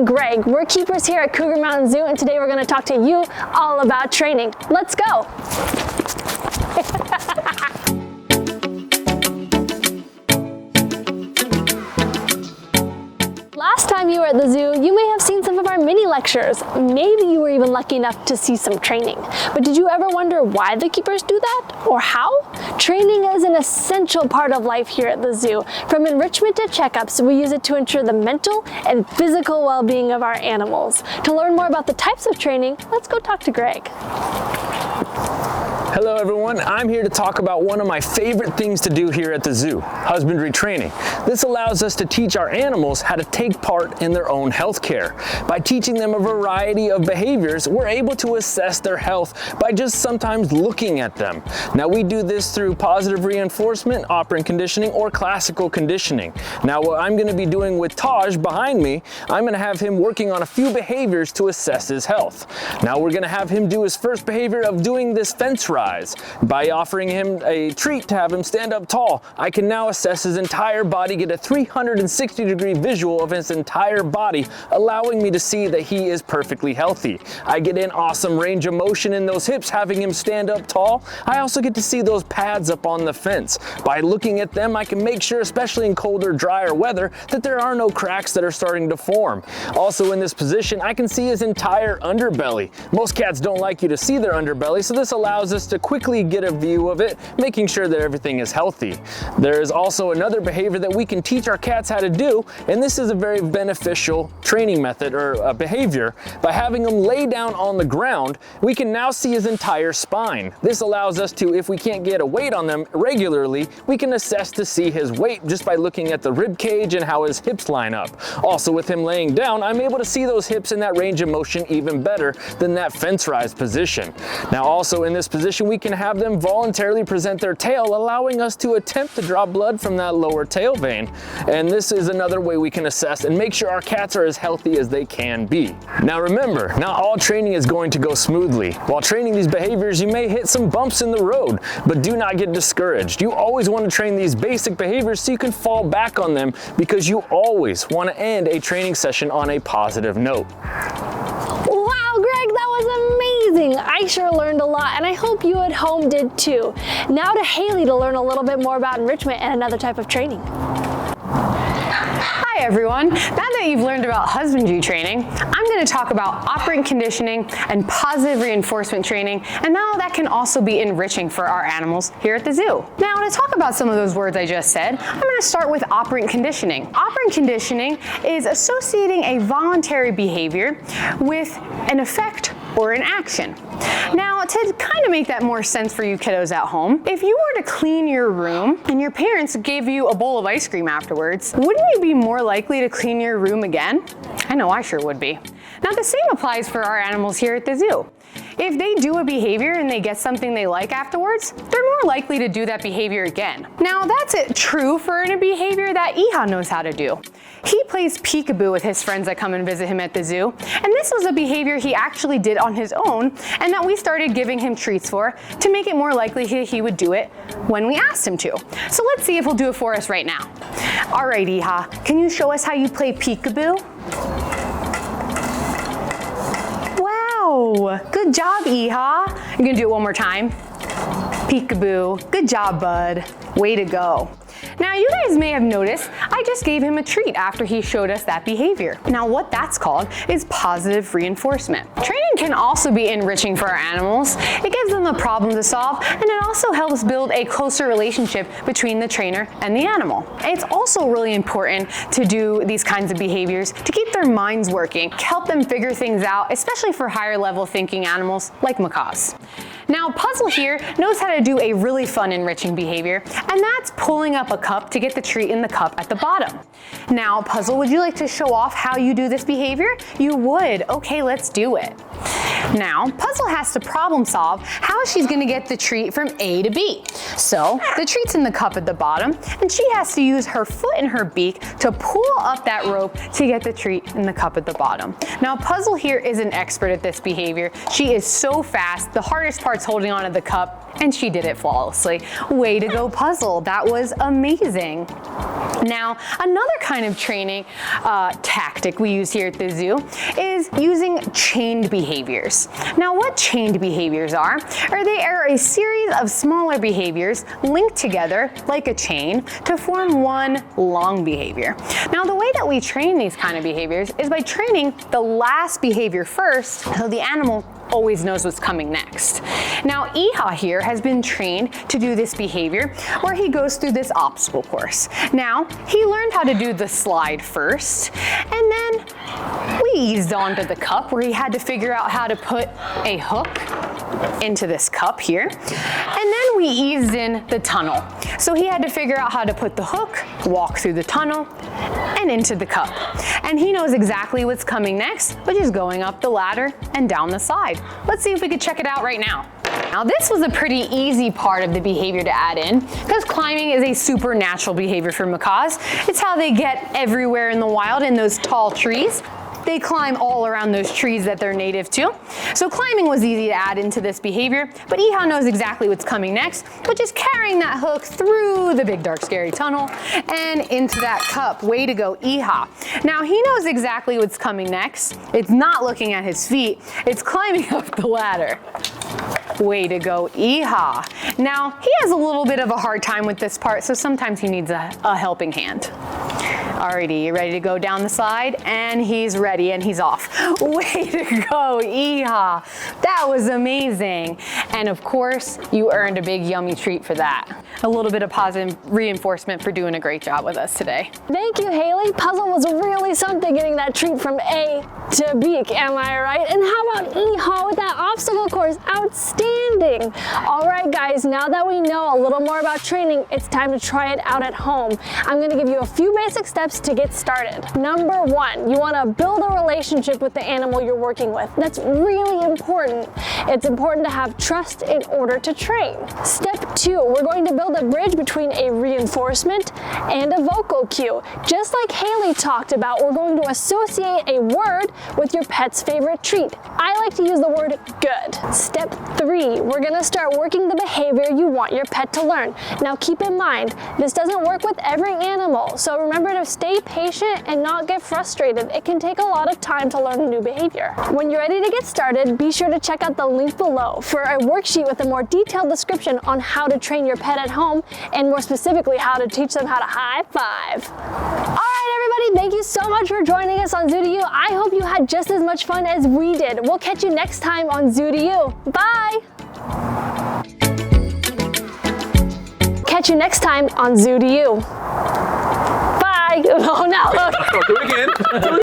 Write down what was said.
I'm Greg. We're keepers here at Cougar Mountain Zoo, and today we're going to talk to you all about training. Let's go. Last time you were at the zoo, you may have seen some of our mini lectures. Maybe you were even lucky enough to see some training. But did you ever wonder why the keepers do that? Or how? Training is an essential part of life here at the zoo. From enrichment to checkups, we use it to ensure the mental and physical well-being of our animals. To learn more about the types of training, let's go talk to Greg. Hello everyone, I'm here to talk about one of my favorite things to do here at the zoo, husbandry training. This allows us to teach our animals how to take part in their own health care. By teaching them a variety of behaviors, we're able to assess their health by just sometimes looking at them. Now we do this through positive reinforcement, operant conditioning, or classical conditioning. Now what I'm going to be doing with Taj behind me, I'm going to have him working on a few behaviors to assess his health. Now we're going to have him do his first behavior of doing this fence ride. By offering him a treat to have him stand up tall, I can now assess his entire body, get a 360-degree visual of his entire body, allowing me to see that he is perfectly healthy. I get an awesome range of motion in those hips, having him stand up tall. I also get to see those pads up on the fence. By looking at them, I can make sure, especially in colder, drier weather, that there are no cracks that are starting to form. Also in this position, I can see his entire underbelly. Most cats don't like you to see their underbelly, so this allows us to quickly get a view of it, making sure that everything is healthy. There is also another behavior that we can teach our cats how to do, and this is a very beneficial training method or a behavior. By having them lay down on the ground, we can now see his entire spine. This allows us to, if we can't get a weight on them regularly, we can assess to see his weight just by looking at the rib cage and how his hips line up. Also with him laying down, I'm able to see those hips in that range of motion even better than that fence rise position. Now also in this position, we can have them voluntarily present their tail, allowing us to attempt to draw blood from that lower tail vein. And this is another way we can assess and make sure our cats are as healthy as they can be. Now remember, not all training is going to go smoothly. While training these behaviors, you may hit some bumps in the road, but do not get discouraged. You always want to train these basic behaviors so you can fall back on them, because you always want to end a training session on a positive note. Wow, Greg, that was amazing. I sure learned a lot, and I hope you at home did too. Now to Haley to learn a little bit more about enrichment and another type of training. Hi everyone, now that you've learned about husbandry training, I'm going to talk about operant conditioning and positive reinforcement training, and now that can also be enriching for our animals here at the zoo. Now to talk about some of those words I just said, I'm going to start with operant conditioning. Operant conditioning is associating a voluntary behavior with an effect or an action. Now, to kind of make that more sense for you kiddos at home, if you were to clean your room and your parents gave you a bowl of ice cream afterwards, wouldn't you be more likely to clean your room again? I know I sure would be. Now, the same applies for our animals here at the zoo. If they do a behavior and they get something they like afterwards, they're more likely to do that behavior again. Now, that's true for a behavior that Iha knows how to do. He plays peekaboo with his friends that come and visit him at the zoo, and this was a behavior he actually did on his own, and that we started giving him treats for to make it more likely he would do it when we asked him to. So let's see if he'll do it for us right now. All right, Iha, can you show us how you play peekaboo? Wow, good job, Iha. You're gonna do it one more time. Peekaboo, good job, bud. Way to go. Now you guys may have noticed I just gave him a treat after he showed us that behavior. Now what that's called is positive reinforcement. Training can also be enriching for our animals. It gives them a problem to solve, and it also helps build a closer relationship between the trainer and the animal. It's also really important to do these kinds of behaviors to keep their minds working, help them figure things out, especially for higher level thinking animals like macaws. Now Puzzle here knows how to do a really fun enriching behavior, and that's pulling up a cup to get the treat in the cup at the bottom. Now Puzzle, would you like to show off how you do this behavior? You would. Okay, let's do it. Now Puzzle has to problem solve how she's going to get the treat from A to B. So the treat's in the cup at the bottom, and she has to use her foot and her beak to pull up that rope to get the treat in the cup at the bottom. Now Puzzle here is an expert at this behavior. She is so fast. The hardest part starts holding onto the cup, and she did it flawlessly. Way to go, Puzzle. That was amazing. Now, another kind of training tactic we use here at the zoo is using chained behaviors. Now, what chained behaviors are they are a series of smaller behaviors linked together like a chain to form one long behavior. Now, the way that we train these kind of behaviors is by training the last behavior first, so the animal always knows what's coming next. Now, Iha here has been trained to do this behavior where he goes through this obstacle course. Now, he learned how to do the slide first, and then we eased onto the cup where he had to figure out how to put a hook into this cup here. And then we eased in the tunnel. So he had to figure out how to put the hook, walk through the tunnel, and into the cup. And he knows exactly what's coming next, which is going up the ladder and down the side. Let's see if we could check it out right now. Now, this was a pretty easy part of the behavior to add in because climbing is a supernatural behavior for macaws. It's how they get everywhere in the wild in those tall trees. They climb all around those trees that they're native to. So climbing was easy to add into this behavior, but Iha knows exactly what's coming next, which is carrying that hook through the big, dark, scary tunnel and into that cup. Way to go, Iha. Now, he knows exactly what's coming next. It's not looking at his feet, it's climbing up the ladder. Way to go, Iha. Now, he has a little bit of a hard time with this part, so sometimes he needs a helping hand. Alrighty, you ready to go down the slide? And he's ready and he's off. Way to go, Iha. That was amazing. And of course, you earned a big yummy treat for that. A little bit of positive reinforcement for doing a great job with us today. Thank you, Haley. Puzzle was really something getting that treat from A to B, am I right? And how about Iha with that obstacle course? Outstanding. All right, guys, now that we know a little more about training, it's time to try it out at home. I'm gonna give you a few basic steps to get started. Number one, you wanna build a relationship with the animal you're working with. That's really important. It's important to have trust in order to train. Step two, we're going to build a bridge between a reinforcement and a vocal cue. Just like Haley talked about, we're going to associate a word with your pet's favorite treat. I like to use the word good. Step three, we're gonna start working the behavior you want your pet to learn. Now keep in mind, this doesn't work with every animal, so remember to stay patient and not get frustrated. It can take a lot of time to learn a new behavior. When you're ready to get started, be sure to check out the link below for a worksheet with a more detailed description on how to train your pet at home, and more specifically, how to teach them how to high five. All right, everybody, thank you so much for joining us on Zoo to You. I hope you had just as much fun as we did. We'll catch you next time on Zoo to You. Bye. Catch you next time on Zoo to You. Bye. Oh, no. Do it again.